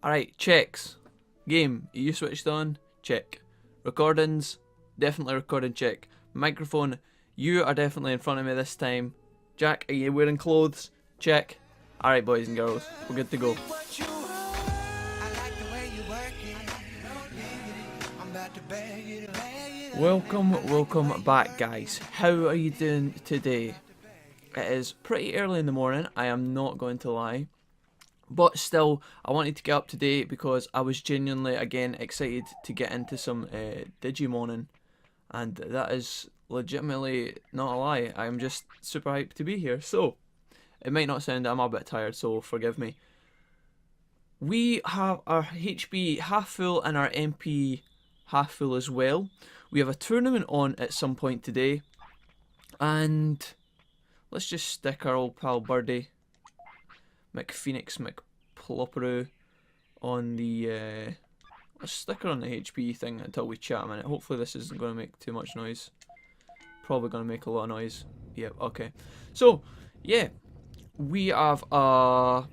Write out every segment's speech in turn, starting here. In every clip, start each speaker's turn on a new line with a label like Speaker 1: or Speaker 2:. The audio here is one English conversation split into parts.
Speaker 1: Alright, checks. Game, are you switched on? Check. Recordings, definitely recording, check. Microphone, you are definitely in front of me this time. Jack, are you wearing clothes? Check. Alright boys and girls, we're good to go. Welcome back guys. How are you doing today? It is pretty early in the morning, I am not going to lie. But still, I wanted to get up to date because I was genuinely, again, excited to get into some Digimoning. And that is legitimately not a lie. I'm just super hyped to be here. So, it might not sound, I'm a bit tired, so forgive me. We have our HP half full and our MP half full as well. We have a tournament on at some point today. And let's just stick our old pal Birdie, McPhoenix, McPlopperoo on the, let's stick her on the HP thing until we chat a minute. Hopefully this isn't going to make too much noise. Probably going to make a lot of noise. Yep, okay. So, yeah, we have a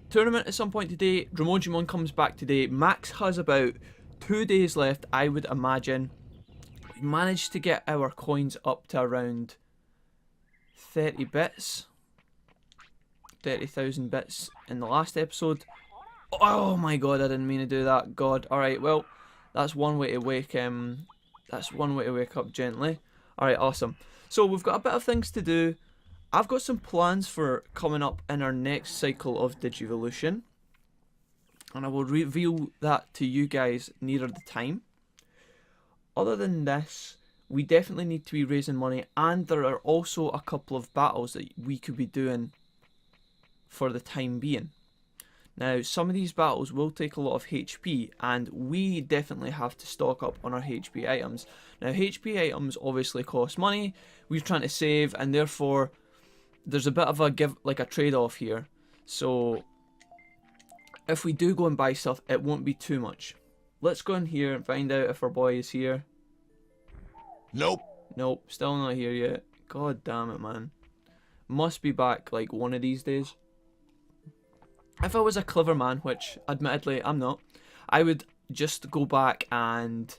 Speaker 1: tournament at some point today. Digimon comes back today. Max has about 2 days left, I would imagine. We managed to get our coins up to around 30 bits. 30,000 bits in the last episode. Oh my god, I didn't mean to do that. God. Alright, well, that's one way to wake up gently. Alright, awesome. So we've got a bit of things to do. I've got some plans for coming up in our next cycle of Digivolution. And I will reveal that to you guys nearer the time. Other than this, we definitely need to be raising money, and there are also a couple of battles that we could be doing for the time being. Now, some of these battles will take a lot of HP, and we definitely have to stock up on our HP items. Now, HP items obviously cost money. We're trying to save, and therefore there's a bit of a trade-off here. So if we do go and buy stuff, it won't be too much. Let's go in here and find out if our boy is here.
Speaker 2: Nope.
Speaker 1: Nope, still not here yet. God damn it, man. Must be back like one of these days. If I was a clever man, which admittedly I'm not, I would just go back and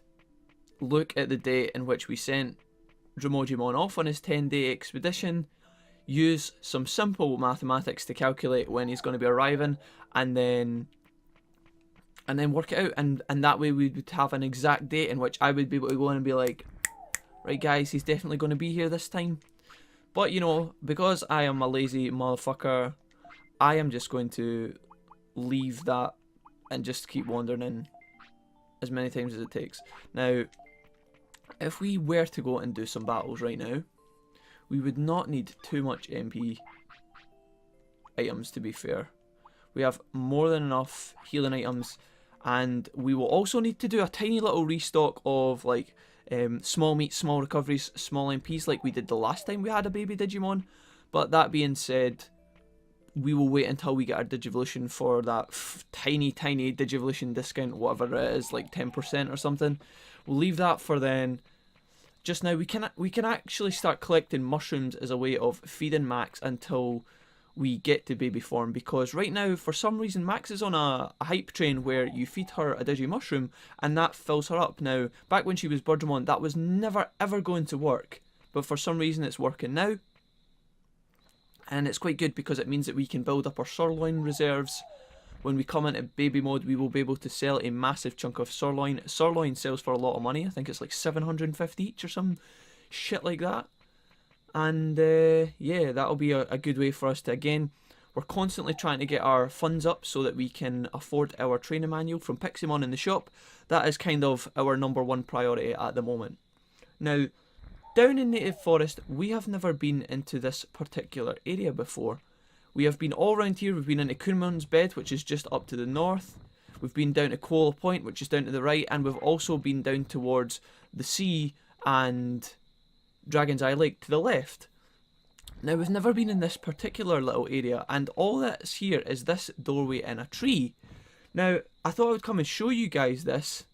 Speaker 1: look at the date in which we sent Digimon off on his 10-day expedition, use some simple mathematics to calculate when he's going to be arriving, and then work it out, and that way we would have an exact date in which I would be able to go in and be like, right guys, he's definitely going to be here this time. But you know, because I am a lazy motherfucker, I am just going to leave that and just keep wandering in as many times as it takes. Now, if we were to go and do some battles right now, we would not need too much MP items, to be fair. We have more than enough healing items, and we will also need to do a tiny little restock of like small meat, small recoveries, small MPs like we did the last time we had a baby Digimon. But that being said, we will wait until we get our Digivolution for that tiny Digivolution discount, whatever it is, like 10% or something. We'll leave that for then. Just now, we can actually start collecting mushrooms as a way of feeding Max until we get to baby form, because right now, for some reason, Max is on a hype train where you feed her a Digi Mushroom and that fills her up. Now, back when she was Birdimon, that was never ever going to work, but for some reason it's working now. And it's quite good because it means that we can build up our sirloin reserves. When we come into baby mode, we will be able to sell a massive chunk of sirloin. Sirloin sells for a lot of money. I think it's like 750 each or some shit like that. And yeah, that'll be a good way for us to, again, we're constantly trying to get our funds up so that we can afford our training manual from Piximon in the shop. That is kind of our #1 priority at the moment. Now, down in Native Forest, we have never been into this particular area before. We have been all around here. We've been into Kumon's Bed, which is just up to the north. We've been down to Koala Point, which is down to the right. And we've also been down towards the sea and Dragon's Eye Lake to the left. Now, we've never been in this particular little area. And all that's here is this doorway in a tree. Now, I thought I would come and show you guys this,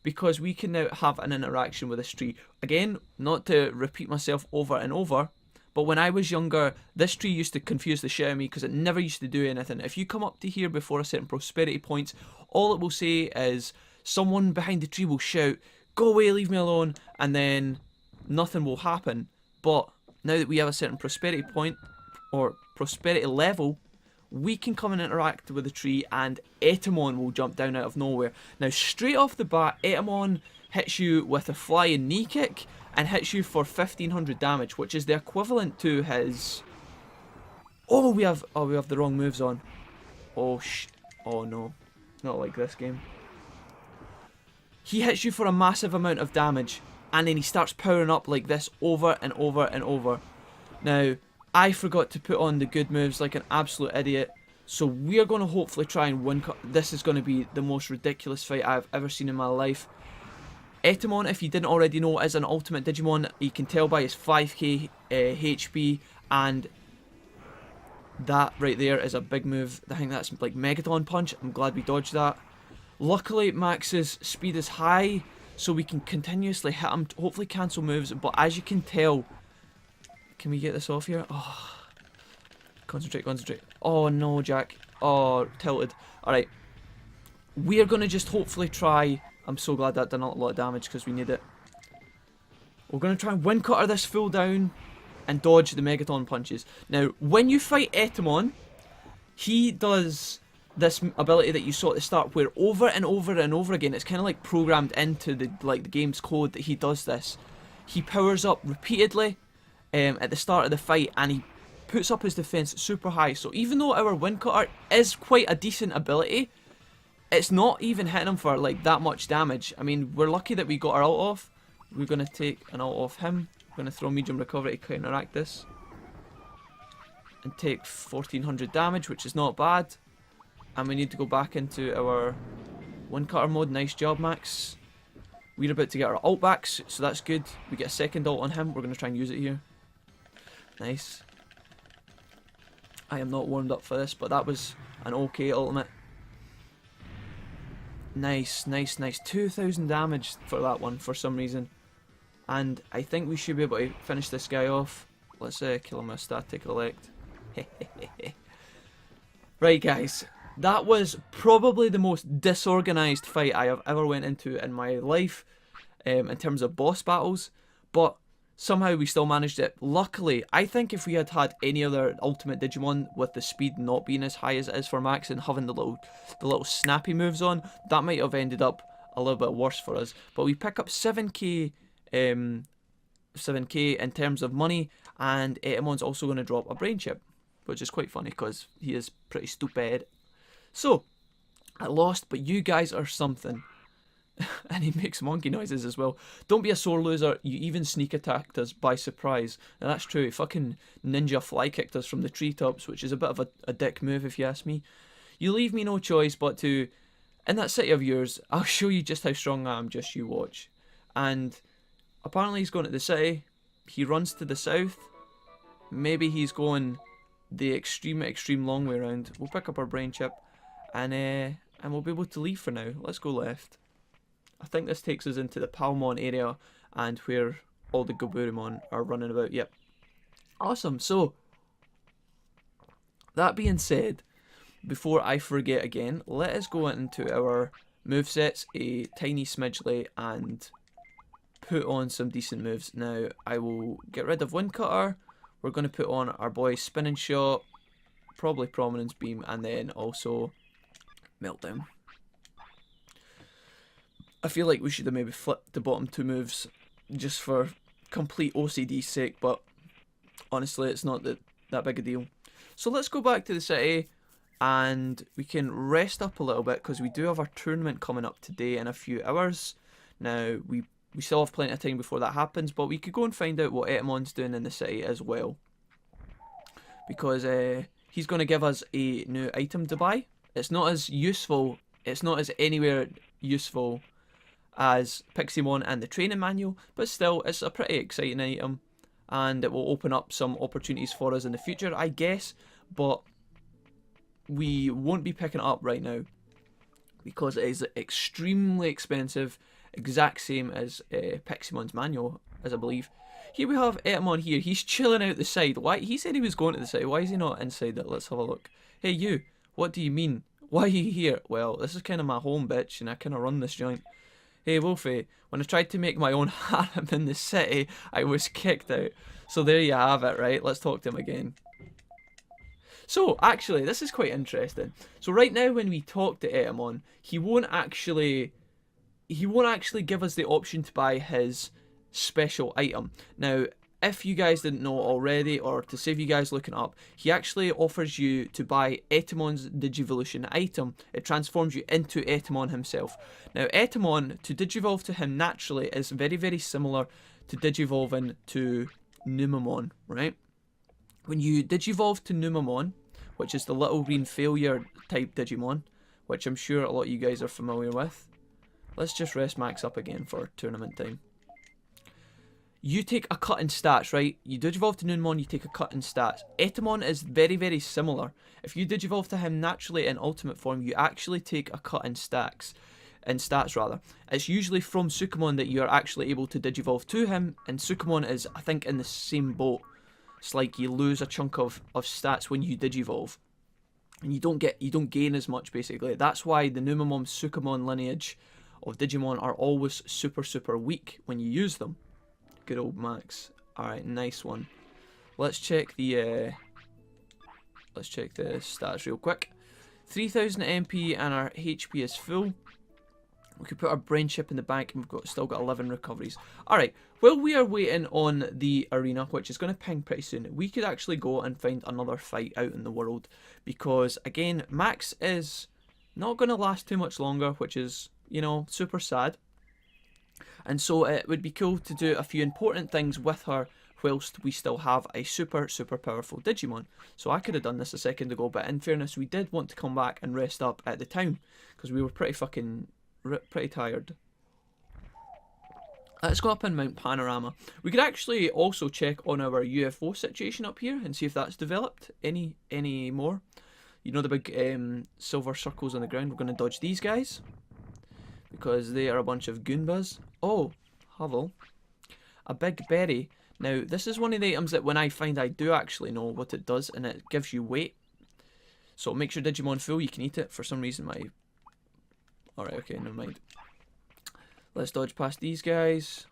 Speaker 1: because we can now have an interaction with this tree. Again, not to repeat myself over and over, but when I was younger, this tree used to confuse the shit out of me because it never used to do anything. If you come up to here before a certain prosperity points, all it will say is someone behind the tree will shout, "Go away, leave me alone," and then nothing will happen. But now that we have a certain prosperity point or prosperity level, we can come and interact with the tree, and Etymon will jump down out of nowhere. Now, straight off the bat, Etymon hits you with a flying knee kick and hits you for 1500 damage, which is the equivalent to his... Oh, we have the wrong moves on. Oh no, not like this game. He hits you for a massive amount of damage, and then he starts powering up like this over and over and over. Now, I forgot to put on the good moves like an absolute idiot, so we're going to hopefully try and win. This is going to be the most ridiculous fight I've ever seen in my life. Etymon, if you didn't already know, is an ultimate Digimon. You can tell by his 5k HP, and that right there is a big move. I think that's like Megaton Punch. I'm glad we dodged that. Luckily, Max's speed is high, so we can continuously hit him, hopefully cancel moves, but as you can tell... Can we get this off here? Oh, concentrate. Oh no, Jack. Oh, tilted. Alright. We are going to just hopefully try... I'm so glad that did not a lot of damage because we need it. We're going to try and wind cutter this full down and dodge the Megaton punches. Now, when you fight Etymon, he does this ability that you saw at the start where over and over and over again, it's kind of like programmed into the game's code that he does this. He powers up repeatedly at the start of the fight, and he puts up his defense super high. So even though our wind cutter is quite a decent ability, it's not even hitting him for like that much damage. I mean, we're lucky that we got our ult off. We're going to take an ult off him. We're going to throw medium recovery to counteract this and take 1400 damage, which is not bad. And we need to go back into our wind cutter mode. Nice job, Max. We're about to get our ult back, so that's good. We get a second ult on him. We're going to try and use it here. Nice. I am not warmed up for this, but that was an okay ultimate. Nice. 2000 damage for that one for some reason. And I think we should be able to finish this guy off. Let's kill him with a static elect. Right, guys. That was probably the most disorganized fight I have ever went into in my life in terms of boss battles. But somehow we still managed it. Luckily, I think if we had had any other Ultimate Digimon with the speed not being as high as it is for Max and having the little snappy moves on, that might have ended up a little bit worse for us. But we pick up 7k in terms of money, and Etymon's also going to drop a brain chip, which is quite funny because he is pretty stupid. So, I lost, but you guys are something. And he makes monkey noises as well. Don't be a sore loser, you even sneak attacked us by surprise. And that's true, he fucking ninja fly kicked us from the treetops, which is a bit of a dick move if you ask me. You leave me no choice but to, in that city of yours, I'll show you just how strong I am, just you watch. And apparently he's going to the city, he runs to the south, maybe he's going the extreme long way around. We'll pick up our brain chip, and we'll be able to leave for now. Let's go left. I think this takes us into the Palmon area and where all the Goburumon are running about. Yep. Awesome. So, that being said, before I forget again, let us go into our movesets a tiny smidgely and put on some decent moves. Now, I will get rid of Wind Cutter. We're going to put on our boy Spinning Shot, probably Prominence Beam, and then also Meltdown. I feel like we should have maybe flipped the bottom two moves just for complete OCD's sake, but honestly it's not that big a deal. So let's go back to the city and we can rest up a little bit because we do have our tournament coming up today in a few hours. Now we still have plenty of time before that happens, but we could go and find out what Etymon's doing in the city as well, because he's going to give us a new item to buy. It's not as useful, it's not as anywhere useful as Piximon and the training manual, but still it's a pretty exciting item and it will open up some opportunities for us in the future, I guess, but we won't be picking it up right now because it is extremely expensive, exact same as Piximon's manual, as I believe. Here we have Etymon here. He's chilling out the side. Why? He said he was going to the side. Why is he not inside it? Let's have a look. Hey, you. What do you mean? Why are you here? Well, this is kind of my home, bitch, and I kind of run this joint. Hey, Wolfie. When I tried to make my own harem in the city, I was kicked out. So there you have it, right? Let's talk to him again. So, actually, this is quite interesting. So right now, when we talk to Etymon, he won't actually give us the option to buy his special item. Now, if you guys didn't know already, or to save you guys looking up, he actually offers you to buy Etymon's Digivolution item. It transforms you into Etymon himself. Now, Etymon, to digivolve to him naturally, is very, very similar to digivolving to Numamon, right? When you digivolve to Numamon, which is the little green failure type Digimon, which I'm sure a lot of you guys are familiar with. Let's just rest Max up again for tournament time. You take a cut in stats, right? You digivolve to Numamon, you take a cut in stats. Etymon is very, very similar. If you digivolve to him naturally in ultimate form, you actually take a cut in stats. It's usually from Sukamon that you're actually able to digivolve to him, and Sukamon is, I think, in the same boat. It's like you lose a chunk of stats when you digivolve, and you don't gain as much, basically. That's why the Numamon Sukamon lineage of Digimon are always super, super weak when you use them. Good old Max. Alright, nice one. Let's check the stats real quick. 3000 MP and our HP is full. We could put our brain chip in the bank and we've still got 11 recoveries. Alright, while we are waiting on the arena, which is going to ping pretty soon, we could actually go and find another fight out in the world. Because, again, Max is not going to last too much longer, which is, you know, super sad. And so it would be cool to do a few important things with her whilst we still have a super, super powerful Digimon. So I could have done this a second ago, but in fairness, we did want to come back and rest up at the town. Because we were pretty tired. Let's go up in Mount Panorama. We could actually also check on our UFO situation up here and see if that's developed any more. You know the big silver circles on the ground? We're going to dodge these guys, because they are a bunch of Goombas. Oh, Hovel. A big berry. Now, this is one of the items that when I find I do actually know what it does, and it gives you weight. So it makes your Digimon full, you can eat it. For some reason, my... Alright, okay, never mind. Let's dodge past these guys.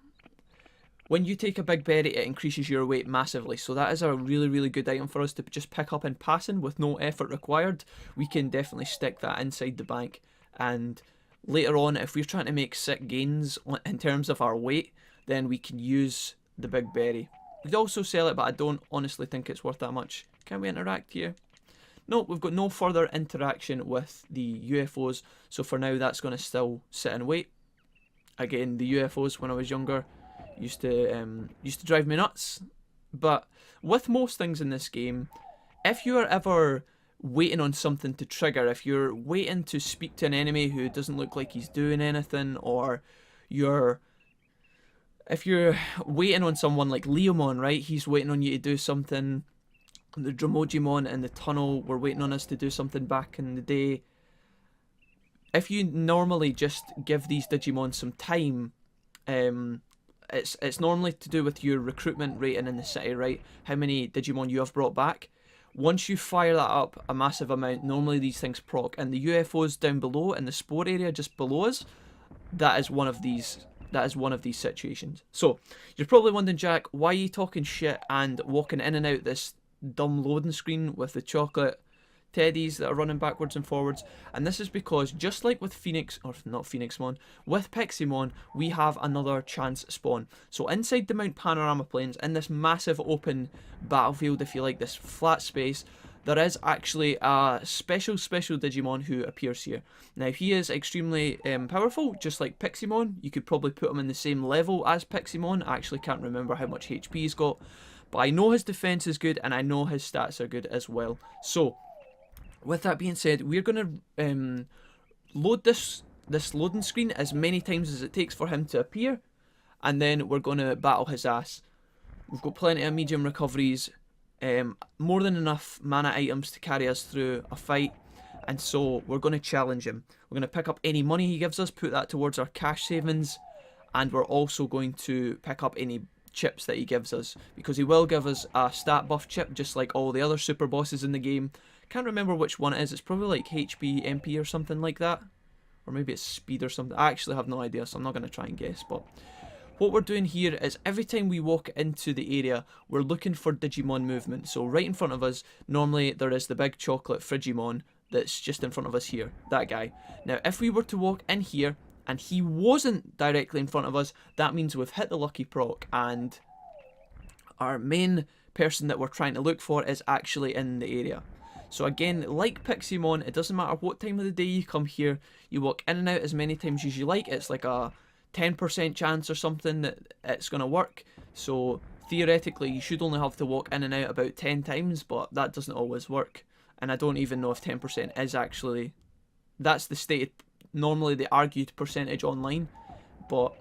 Speaker 1: When you take a big berry, it increases your weight massively. So that is a really, really good item for us to just pick up in passing with no effort required. We can definitely stick that inside the bank, and later on, if we're trying to make sick gains in terms of our weight, then we can use the big berry. We could also sell it, but I don't honestly think it's worth that much. Can we interact here? No, we've got no further interaction with the UFOs, so for now that's going to still sit and wait. Again, the UFOs when I was younger used to drive me nuts. But with most things in this game, if you are ever waiting on something to trigger, if you're waiting to speak to an enemy who doesn't look like he's doing anything, or if you're waiting on someone like Leomon, right, he's waiting on you to do something. The Dromogimon in the tunnel were waiting on us to do something back in the day. If you normally just give these Digimon some time, it's normally to do with your recruitment rating in the city, right? How many Digimon you have brought back. Once you fire that up a massive amount, normally these things proc. And the UFOs down below in the spore area just below us, that is one of these situations. So you're probably wondering, Jack, why are you talking shit and walking in and out this dumb loading screen with the chocolate teddies that are running backwards and forwards? And this is because, just like with with Piximon, we have another chance spawn. So inside the Mount Panorama Plains, in this massive open battlefield, if you like, this flat space, there is actually a special Digimon who appears here. Now, he is extremely powerful, just like Piximon. You could probably put him in the same level as Piximon. I actually can't remember how much HP he's got, but I know his defense is good, and I know his stats are good as well. So, with that being said, we're going to load this loading screen as many times as it takes for him to appear, and then we're going to battle his ass. We've got plenty of medium recoveries, more than enough mana items to carry us through a fight, and so we're going to challenge him. We're going to pick up any money he gives us, put that towards our cash savings, and we're also going to pick up any chips that he gives us, because he will give us a stat buff chip just like all the other super bosses in the game. Can't remember which one it is. It's probably like HP, MP or something like that, or maybe it's speed or something. I actually have no idea, so I'm not going to try and guess. But what we're doing here is every time we walk into the area, we're looking for Digimon movement. So right in front of us, normally there is the big chocolate Frigimon that's just in front of us here, that guy. Now if we were to walk in here and he wasn't directly in front of us, that means we've hit the lucky proc, and our main person that we're trying to look for is actually in the area. So again, like Piximon, it doesn't matter what time of the day you come here, you walk in and out as many times as you like. It's like a 10% chance or something that it's going to work. So theoretically you should only have to walk in and out about 10 times, but that doesn't always work. And I don't even know if 10% is actually, that's the stated, normally the argued percentage online, but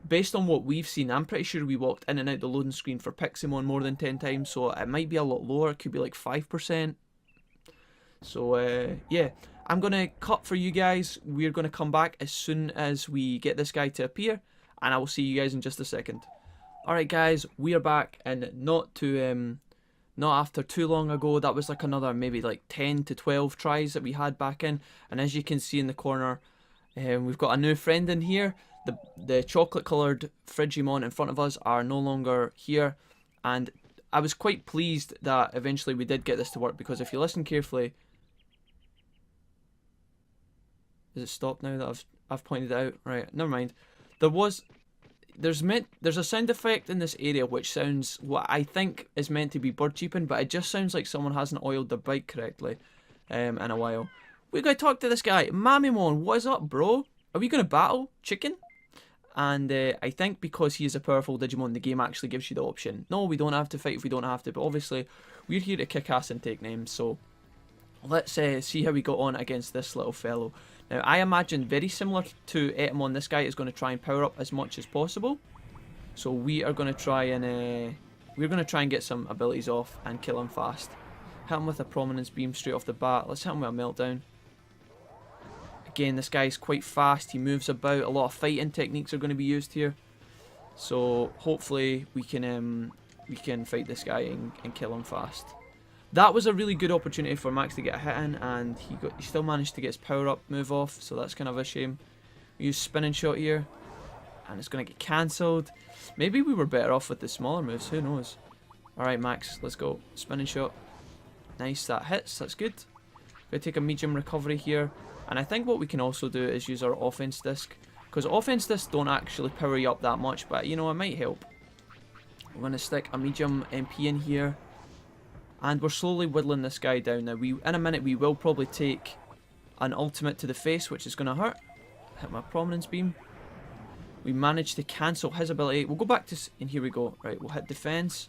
Speaker 1: based on what we've seen, I'm pretty sure we walked in and out the loading screen for Piximon more than 10 times, so it might be a lot lower. It could be like 5%. So yeah, I'm going to cut for you guys. We're going to come back as soon as we get this guy to appear, and I will see you guys in just a second. Alright guys, we are back, and not after too long ago. That was like another maybe like 10 to 12 tries that we had back in, and as you can see in the corner, we've got a new friend in here. The chocolate coloured Frigimon in front of us are no longer here, and I was quite pleased that eventually we did get this to work, because if you listen carefully, is it stopped now that I've pointed it out? Right, never mind. There's a sound effect in this area which sounds what I think is meant to be bird cheeping, but it just sounds like someone hasn't oiled their bike correctly in a while. We gotta talk to this guy. Manny Mon, what is up, bro? Are we gonna battle chicken? And I think because he is a powerful Digimon, the game actually gives you the option. No, we don't have to fight if we don't have to, but obviously we're here to kick ass and take names, so let's see how we got on against this little fellow. Now, I imagine very similar to Etymon, this guy is going to try and power up as much as possible. So we are going to try and get some abilities off and kill him fast. Hit him with a prominence beam straight off the bat. Let's hit him with a meltdown. Again, this guy's quite fast. He moves about. A lot of fighting techniques are going to be used here. So hopefully we can fight this guy and kill him fast. That was a really good opportunity for Max to get a hit in, and he still managed to get his power up move off, so that's kind of a shame. We use spinning shot here, and it's going to get cancelled. Maybe we were better off with the smaller moves, who knows. Alright Max, let's go. Spinning shot. Nice, that hits, that's good. We're going to take a medium recovery here, and I think what we can also do is use our offense disc, because offense discs don't actually power you up that much, but you know, it might help. We're going to stick a medium MP in here. And we're slowly whittling this guy down. Now, in a minute, we will probably take an ultimate to the face, which is going to hurt. Hit my prominence beam. We managed to cancel his ability. We'll go back to... And here we go. Right, we'll hit defense.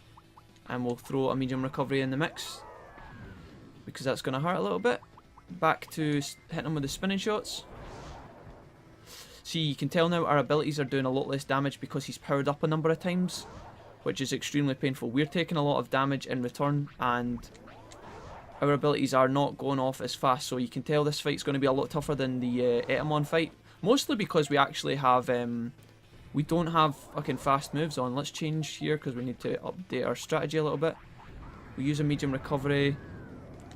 Speaker 1: And we'll throw a medium recovery in the mix, because that's going to hurt a little bit. Back to hitting him with the spinning shots. See, you can tell now our abilities are doing a lot less damage because he's powered up a number of times, which is extremely painful. We're taking a lot of damage in return, and our abilities are not going off as fast, so you can tell this fight's going to be a lot tougher than the Etymon fight. Mostly because we actually have, we don't have fucking fast moves on. Let's change here, because we need to update our strategy a little bit. We use a medium recovery,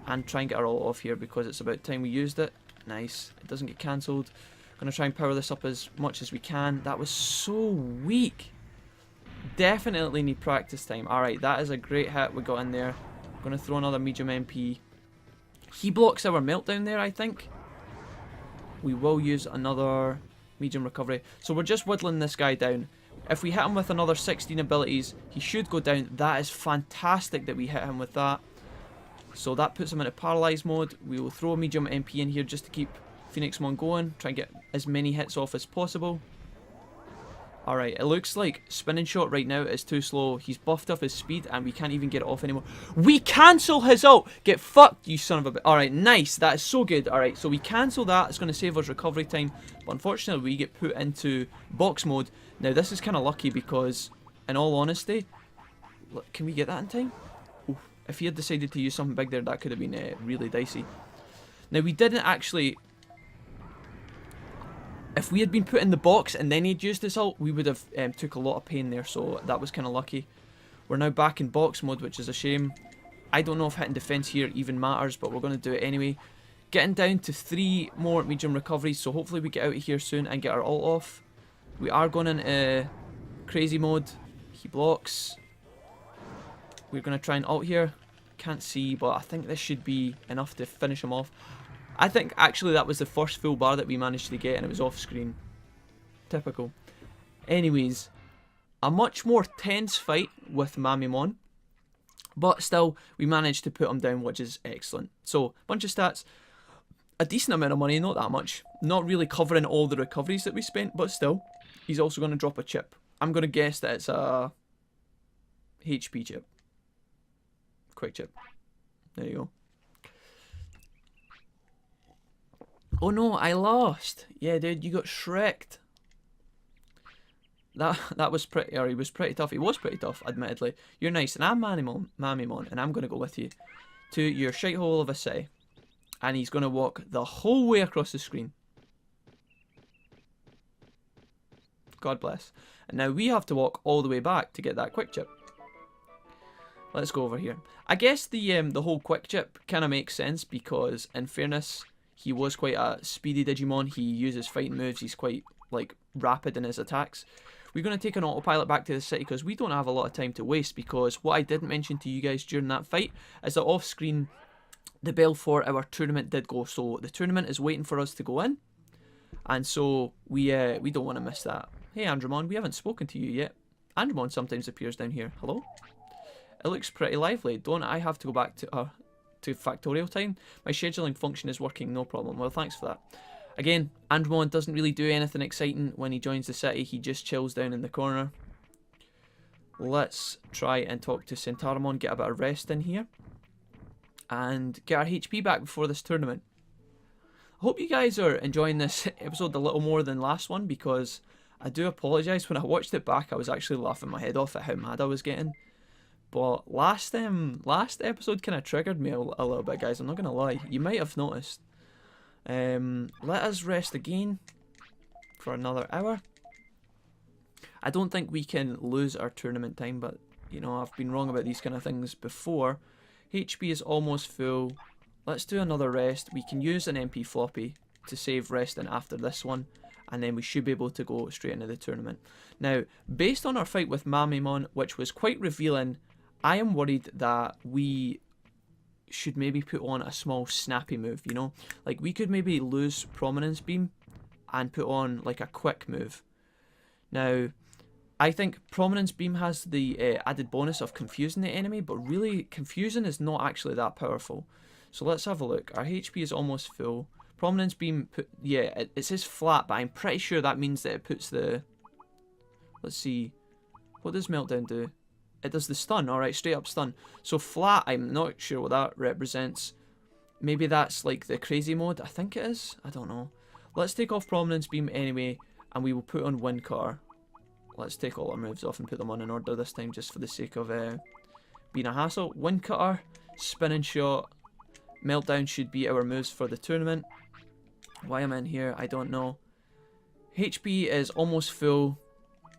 Speaker 1: and try and get our ult off here, because it's about time we used it. Nice, it doesn't get cancelled. Gonna try and power this up as much as we can. That was so weak. Definitely need practice time. Alright, that is a great hit we got in there. I'm going to throw another medium MP. He blocks our meltdown there, I think. We will use another medium recovery. So we're just whittling this guy down. If we hit him with another 16 abilities, he should go down. That is fantastic that we hit him with that. So that puts him into paralyzed mode. We will throw a medium MP in here just to keep Phoenixmon going. Try and get as many hits off as possible. Alright, it looks like spinning shot right now is too slow. He's buffed up his speed and we can't even get it off anymore. We cancel his ult! Get fucked, you son of a bitch. Alright, nice. That is so good. Alright, so we cancel that. It's going to save us recovery time. But unfortunately, we get put into box mode. Now, this is kind of lucky because, in all honesty... Look, can we get that in time? Oof. If he had decided to use something big there, that could have been really dicey. Now, we didn't actually... If we had been put in the box and then he'd used his ult, we would have took a lot of pain there, so that was kind of lucky. We're now back in box mode, which is a shame. I don't know if hitting defense here even matters, but we're going to do it anyway. Getting down to 3 more medium recoveries, so hopefully we get out of here soon and get our ult off. We are going into crazy mode. He blocks. We're going to try and ult here. Can't see, but I think this should be enough to finish him off. I think actually that was the first full bar that we managed to get, and it was off screen. Typical. Anyways, a much more tense fight with Manny Mon. But still, we managed to put him down, which is excellent. So, bunch of stats. A decent amount of money, not that much. Not really covering all the recoveries that we spent, but still. He's also going to drop a chip. I'm going to guess that it's a HP chip. Quick chip. There you go. Oh no, I lost. Yeah, dude, you got shreked. That was pretty, or he was pretty tough. He was pretty tough, admittedly. You're nice, and I'm Manny Mon, and I'm going to go with you to your shithole of a city. And he's going to walk the whole way across the screen. God bless. And now we have to walk all the way back to get that quick chip. Let's go over here. I guess the whole quick chip kind of makes sense because, in fairness, he was quite a speedy Digimon. He uses fighting moves. He's quite, like, rapid in his attacks. We're going to take an autopilot back to the city because we don't have a lot of time to waste, because what I didn't mention to you guys during that fight is that off screen the bell for our tournament did go, so the tournament is waiting for us to go in, and so we don't want to miss that. Hey Andromon, we haven't spoken to you yet. Andromon sometimes appears down here. Hello? It looks pretty lively. Don't I have to go back to factorial time? My scheduling function is working, no problem. Well, thanks for that. Again, Andromon doesn't really do anything exciting when he joins the city. He just chills down in the corner. Let's try and talk to Centauramon, get a bit of rest in here, and get our HP back before this tournament. I hope you guys are enjoying this episode a little more than last one, because I do apologise. When I watched it back, I was actually laughing my head off at how mad I was getting. But last episode kind of triggered me a little bit, guys. I'm not going to lie. You might have noticed. Let us rest again for another hour. I don't think we can lose our tournament time, but, you know, I've been wrong about these kind of things before. HP is almost full. Let's do another rest. We can use an MP floppy to save resting after this one, and then we should be able to go straight into the tournament. Now, based on our fight with Manny Mon, which was quite revealing, I am worried that we should maybe put on a small snappy move, you know? Like, we could maybe lose Prominence Beam and put on, like, a quick move. Now, I think Prominence Beam has the added bonus of confusing the enemy, but really, confusing is not actually that powerful. So let's have a look. Our HP is almost full. Prominence Beam, it says flat, but I'm pretty sure that means that it puts the... Let's see. What does Meltdown do? It does the stun, alright, straight up stun. So flat, I'm not sure what that represents. Maybe that's like the crazy mode, I think it is. I don't know. Let's take off Prominence Beam anyway, and we will put on Wind Cutter. Let's take all our moves off and put them on in order this time, just for the sake of being a hassle. Wind Cutter, Spinning Shot, Meltdown should be our moves for the tournament. Why I'm in here, I don't know. HP is almost full.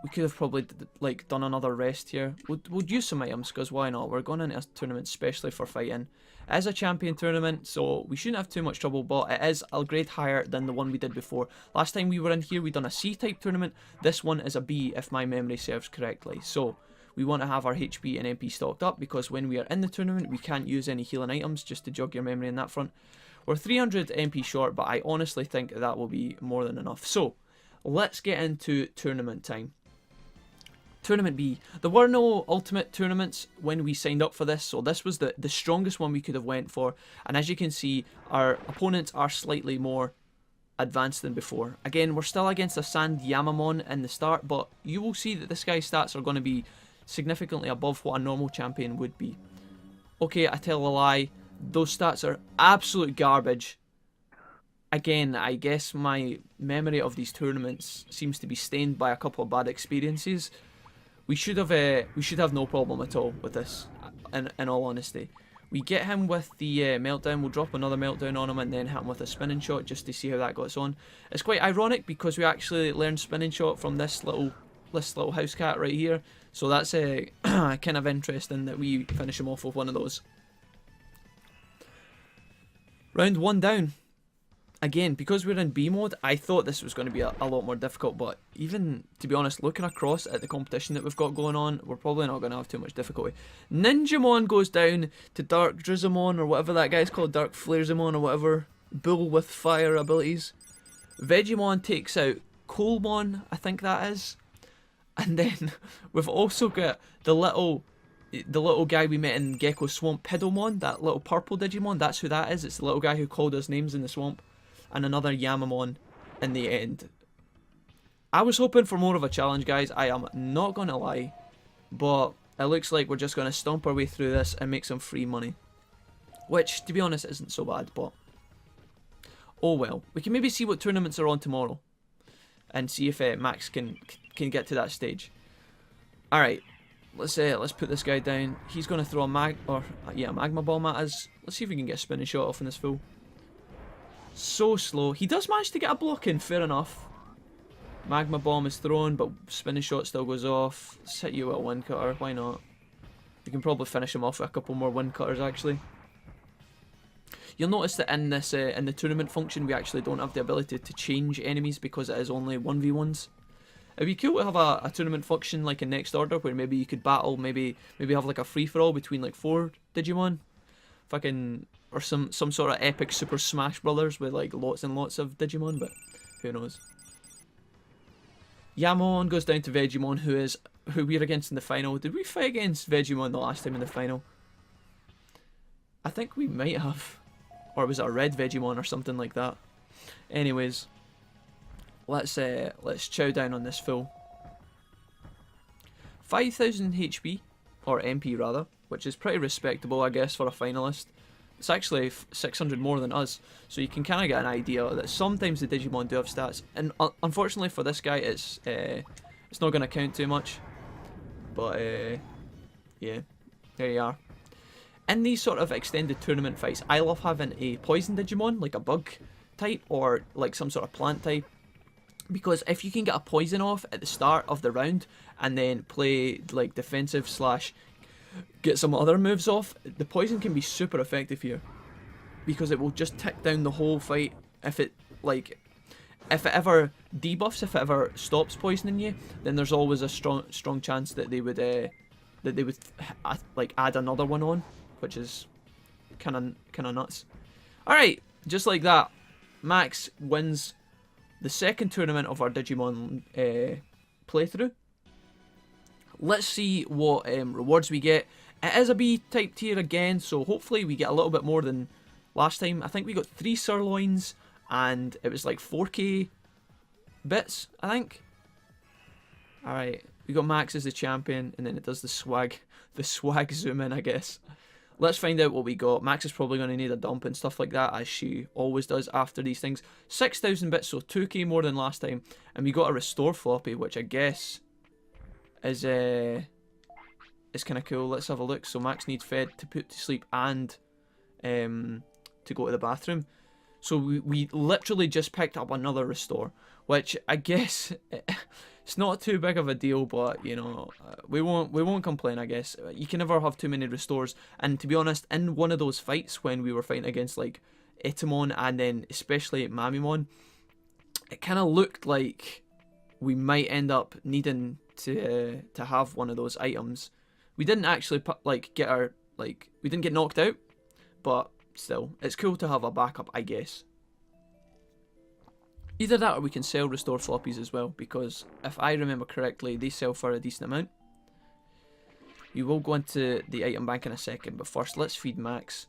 Speaker 1: We could have probably like done another rest here. We'll use some items, because why not? We're going into a tournament especially for fighting. It is a champion tournament, so we shouldn't have too much trouble, but it is a grade higher than the one we did before. Last time we were in here, we done a C-type tournament. This one is a B, if my memory serves correctly. So we want to have our HP and MP stocked up, because when we are in the tournament, we can't use any healing items, just to jog your memory on that front. We're 300 MP short, but I honestly think that will be more than enough. So let's get into tournament time. Tournament B. There were no ultimate tournaments when we signed up for this, so this was the strongest one we could have went for. And as you can see, our opponents are slightly more advanced than before. Again, we're still against a Sandymamon in the start, but you will see that this guy's stats are going to be significantly above what a normal champion would be. Okay, I tell a lie. Those stats are absolute garbage. Again, I guess my memory of these tournaments seems to be stained by a couple of bad experiences. We should have no problem at all with this, in all honesty. We get him with the meltdown. We'll drop another meltdown on him and then hit him with a spinning shot just to see how that goes on. It's quite ironic because we actually learned spinning shot from this little house cat right here. So that's kind of interesting that we finish him off with one of those. Round 1 down. Again, because we're in B mode, I thought this was going to be a lot more difficult, but even, to be honest, looking across at the competition that we've got going on, we're probably not going to have too much difficulty. Ninjamon goes down to Dark Drizzamon, or whatever that guy's called, Dark Flarezamon, or whatever, bull with fire abilities. Vegemon takes out Coalmon, I think that is. And then we've also got the little guy we met in Gecko Swamp, Pidomon, that little purple Digimon, that's who that is. It's the little guy who called us names in the swamp. And another Yamamon in the end. I was hoping for more of a challenge, guys, I am not going to lie. But it looks like we're just going to stomp our way through this and make some free money. Which, to be honest, isn't so bad, but... oh well. We can maybe see what tournaments are on tomorrow. And see if Max can get to that stage. Alright. Let's put this guy down. He's going to throw a magma bomb at us. Let's see if we can get a spinning shot off in this fool. So slow. He does manage to get a block in, fair enough. Magma bomb is thrown, but spinning shot still goes off. Let's hit you with a wind cutter, why not? We can probably finish him off with a couple more wind cutters actually. You'll notice that in this in the tournament function we actually don't have the ability to change enemies because it is only 1v1s. It'd be cool to have a tournament function like in Next Order where maybe you could battle, maybe have like a free-for-all between like 4 Digimon. Fucking... or some sort of epic Super Smash Brothers with like lots and lots of Digimon, but who knows. Yamon goes down to Vegemon, who we're against in the final. Did we fight against Vegemon the last time in the final? I think we might have. Or was it a red Vegemon or something like that? Anyways, let's chow down on this fool. 5,000 HP, or MP rather, which is pretty respectable I guess for a finalist. It's actually 600 more than us, so you can kind of get an idea that sometimes the Digimon do have stats. And unfortunately for this guy, it's not going to count too much. But yeah, there you are. In these sort of extended tournament fights, I love having a poison Digimon, like a bug type, or like some sort of plant type. Because if you can get a poison off at the start of the round, and then play like defensive slash get some other moves off, the poison can be super effective here. Because it will just tick down the whole fight. If it ever debuffs, if it ever stops poisoning you, then there's always a strong chance that they would like add another one on, which is kind of nuts. All right, just like that, Max wins the second tournament of our Digimon playthrough. Let's see what rewards we get. It is a B-type tier again, so hopefully we get a little bit more than last time. I think we got 3 sirloins, and it was like 4k bits, I think. Alright, we got Max as the champion, and then it does the swag zoom in, I guess. Let's find out what we got. Max is probably going to need a dump and stuff like that, as she always does after these things. 6,000 bits, so 2k more than last time. And we got a restore floppy, which I guess is kind of cool. Let's have a look. So Max needs fed to put to sleep and to go to the bathroom. So we literally just picked up another restore, which I guess it's not too big of a deal, but you know, we won't complain, I guess. You can never have too many restores, and to be honest, in one of those fights when we were fighting against like Etymon and then especially Mamimon, it kind of looked like we might end up needing to have one of those items. We didn't actually we didn't get knocked out, but still, it's cool to have a backup, I guess. Either that or we can sell restore floppies as well, because if I remember correctly, they sell for a decent amount. We will go into the item bank in a second, but first let's feed Max.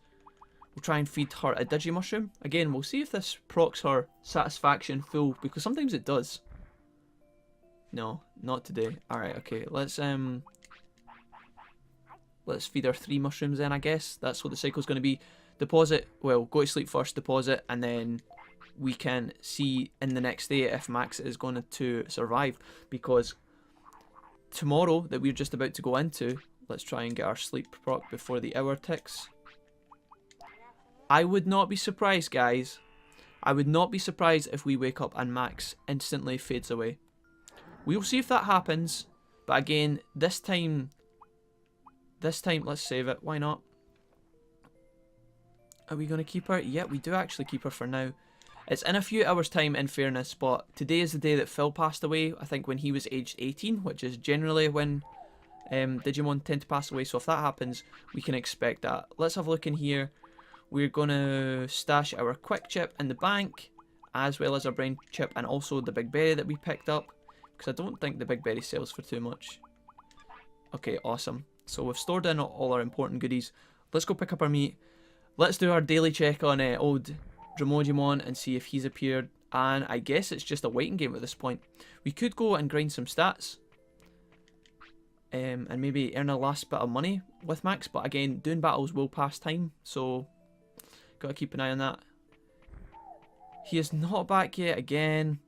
Speaker 1: We'll try and feed her a Digimushroom. Again, we'll see if this procs her satisfaction full, because sometimes it does. No, not today. Alright, okay, let's feed her 3 mushrooms then, I guess. That's what the cycle's going to be. Deposit, well, go to sleep first, deposit, and then we can see in the next day if Max is going to survive, because tomorrow that we're just about to go into, let's try and get our sleep proc before the hour ticks. I would not be surprised, guys. I would not be surprised if we wake up and Max instantly fades away. We'll see if that happens. But again, this time, let's save it. Why not? Are we going to keep her? Yeah, we do actually keep her for now. It's in a few hours' time, in fairness, but today is the day that Phil passed away, I think when he was aged 18, which is generally when Digimon tend to pass away, so if that happens, we can expect that. Let's have a look in here. We're going to stash our quick chip in the bank, as well as our brain chip, and also the big berry that we picked up, because I don't think the big berry sells for too much. Okay, awesome. So we've stored in all our important goodies. Let's go pick up our meat. Let's do our daily check on old Digimon and see if he's appeared. And I guess it's just a waiting game at this point. We could go and grind some stats. And maybe earn a last bit of money with Max. But again, doing battles will pass time. So, gotta keep an eye on that. He is not back yet again.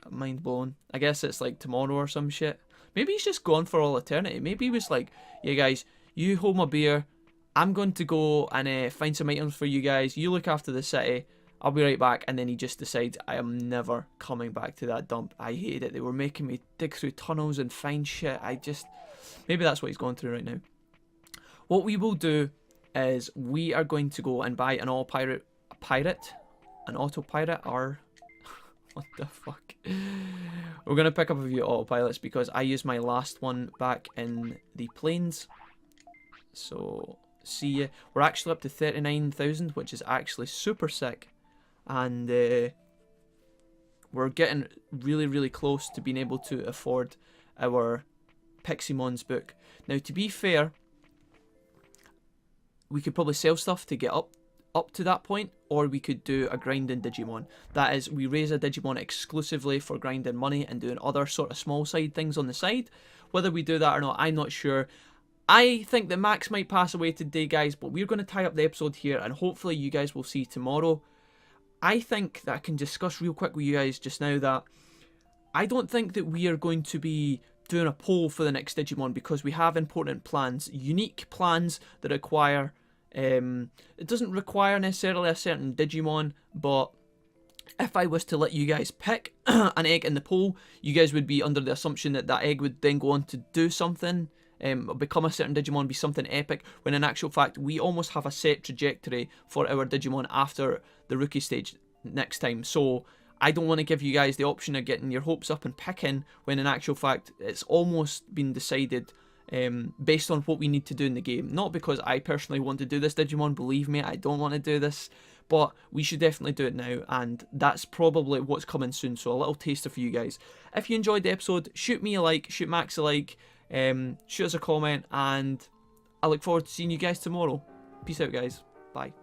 Speaker 1: Mind blown. I guess it's like tomorrow or some shit. Maybe he's just gone for all eternity. Maybe he was like, yeah guys, you hold my beer. I'm going to go and find some items for you guys. You look after the city. I'll be right back. And then he just decides, I am never coming back to that dump. I hated it. They were making me dig through tunnels and find shit. Maybe that's what he's going through right now. What we will do is we are going to go and buy an autopilot, or what the fuck? We're going to pick up a few autopilots because I used my last one back in the plains. So, see ya. We're actually up to 39,000, which is actually super sick. And we're getting really, really close to being able to afford our Piximon's book. Now, to be fair, we could probably sell stuff to get up to that point, or we could do a grinding Digimon. That is, we raise a Digimon exclusively for grinding money and doing other sort of small side things on the side. Whether we do that or not, I'm not sure. I think that Max might pass away today, guys, but we're going to tie up the episode here, and hopefully you guys will see tomorrow. I think that I can discuss real quick with you guys just now that I don't think that we are going to be doing a poll for the next Digimon because we have important plans, unique plans that require, it doesn't require necessarily a certain Digimon, but if I was to let you guys pick an egg in the poll, you guys would be under the assumption that that egg would then go on to do something, become a certain Digimon, be something epic, when in actual fact we almost have a set trajectory for our Digimon after the rookie stage next time. So I don't want to give you guys the option of getting your hopes up and picking when in actual fact it's almost been decided based on what we need to do in the game. Not because I personally want to do this Digimon, believe me, I don't want to do this, but we should definitely do it now, and that's probably what's coming soon. So a little taster for you guys. If you enjoyed the episode, shoot me a like, shoot Max a like, shoot us a comment, and I look forward to seeing you guys tomorrow. Peace out, guys. Bye.